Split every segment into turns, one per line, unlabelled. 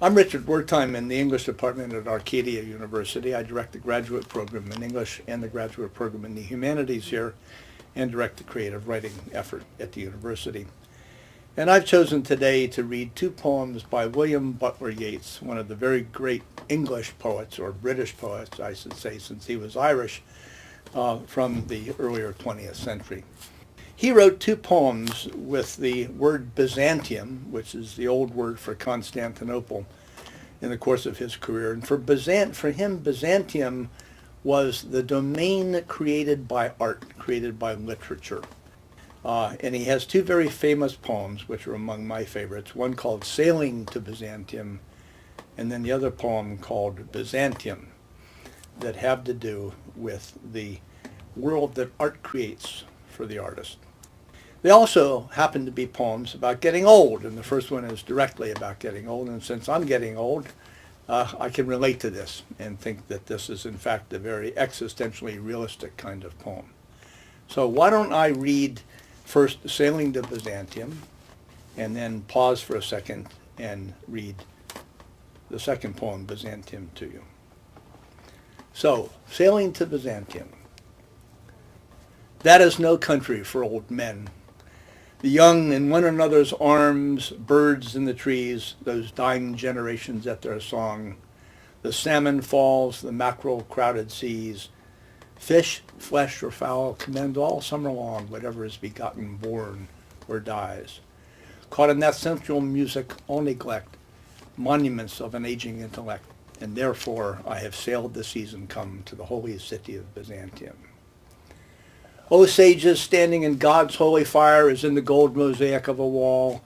I'm Richard Wertime in the English department at Arcadia University. I direct the graduate program in English and the graduate program in the Humanities here and direct the creative writing effort at the university. And I've chosen today to read two poems by William Butler Yeats, one of the very great English poets, or British poets, I should say, since he was Irish, from the earlier 20th century. He wrote two poems with the word Byzantium, which is the old word for Constantinople, in the course of his career. And for him, Byzantium was the domain created by art, created by literature. And he has two very famous poems, which are among my favorites, one called Sailing to Byzantium, and then the other poem called Byzantium, that have to do with the world that art creates for the artist. They also happen to be poems about getting old, and the first one is directly about getting old, and since I'm getting old, I can relate to this and think that this is in fact a very existentially realistic kind of poem. So why don't I read first Sailing to Byzantium, and then pause for a second and read the second poem, Byzantium, to you. So, Sailing to Byzantium. That is no country for old men. The young in one another's arms, birds in the trees, those dying generations at their song. The salmon falls, the mackerel crowded seas. Fish, flesh, or fowl commend all summer long whatever is begotten, born, or dies. Caught in that sensual music, all neglect, monuments of an aging intellect, and therefore I have sailed the season come to the holy city of Byzantium. O sages standing in God's holy fire as in the gold mosaic of a wall,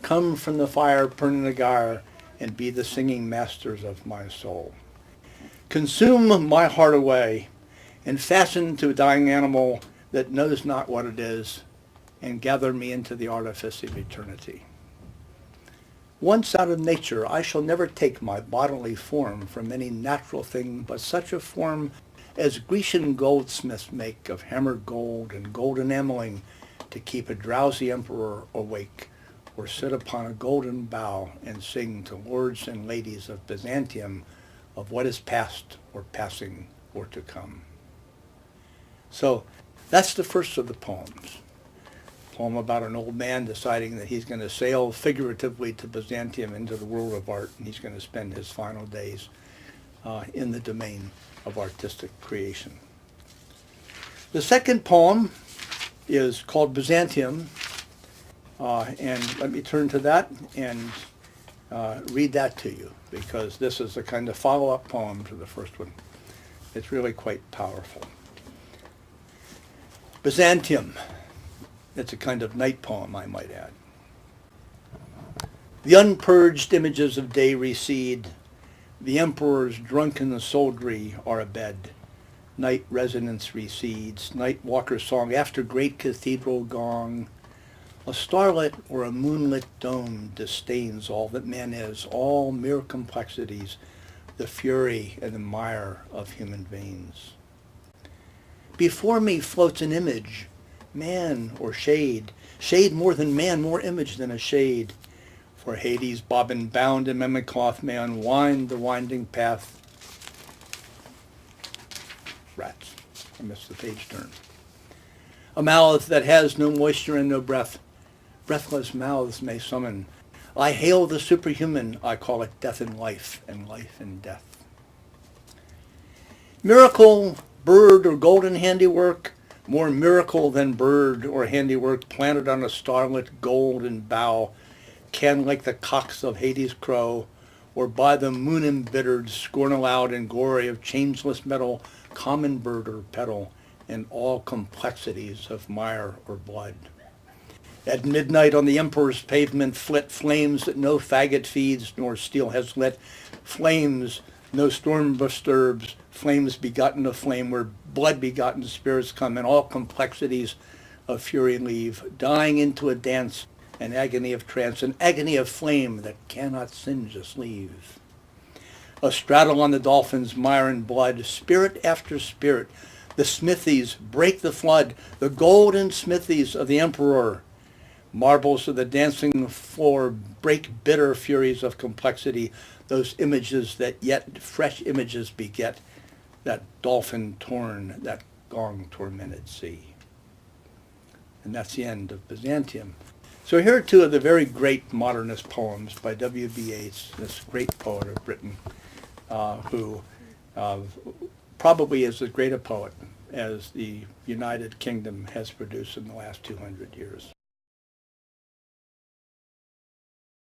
come from the fire Purnagar and be the singing masters of my soul. Consume my heart away and fasten to a dying animal that knows not what it is, and gather me into the artifice of eternity. Once out of nature, I shall never take my bodily form from any natural thing but such a form as Grecian goldsmiths make of hammered gold and gold enameling to keep a drowsy emperor awake, or sit upon a golden bough and sing to lords and ladies of Byzantium of what is past or passing or to come. So that's the first of the poems. A poem about an old man deciding that he's going to sail figuratively to Byzantium into the world of art, and he's going to spend his final days in the domain of artistic creation. The second poem is called Byzantium, and let me turn to that and read that to you, because this is a kind of follow-up poem to the first one. It's really quite powerful. Byzantium. It's a kind of night poem, I might add. The unpurged images of day recede. The emperors drunk in the soldiery are abed. Night resonance recedes. Night walker song after great cathedral gong. A starlit or a moonlit dome disdains all that man is, all mere complexities, the fury and the mire of human veins. Before me floats an image, man or shade, shade more than man, more image than a shade. For Hades, bobbin bound in mimic cloth, may unwind the winding path. Rats. I missed the page turn. A mouth that has no moisture and no breath. Breathless mouths may summon. I hail the superhuman. I call it death and life and death. Miracle, bird or golden handiwork, more miracle than bird or handiwork planted on a starlit golden bough, can like the cocks of Hades crow, or by the moon embittered scorn aloud in glory of changeless metal, common bird or petal, and all complexities of mire or blood. At midnight on the emperor's pavement flit flames that no faggot feeds nor steel has lit, flames no storm disturbs, flames begotten of flame, where blood-begotten spirits come, and all complexities of fury leave, dying into a dance, an agony of trance, an agony of flame that cannot singe a sleeve. Astraddle on the dolphin's mire and blood, spirit after spirit, the smithies break the flood, the golden smithies of the emperor. Marbles of the dancing floor break bitter furies of complexity, those images that yet fresh images beget, that dolphin torn, that gong tormented sea. And that's the end of Byzantium. So here are two of the very great modernist poems by W.B. Yeats, this great poet of Britain, who probably is as great a poet as the United Kingdom has produced in the last 200 years.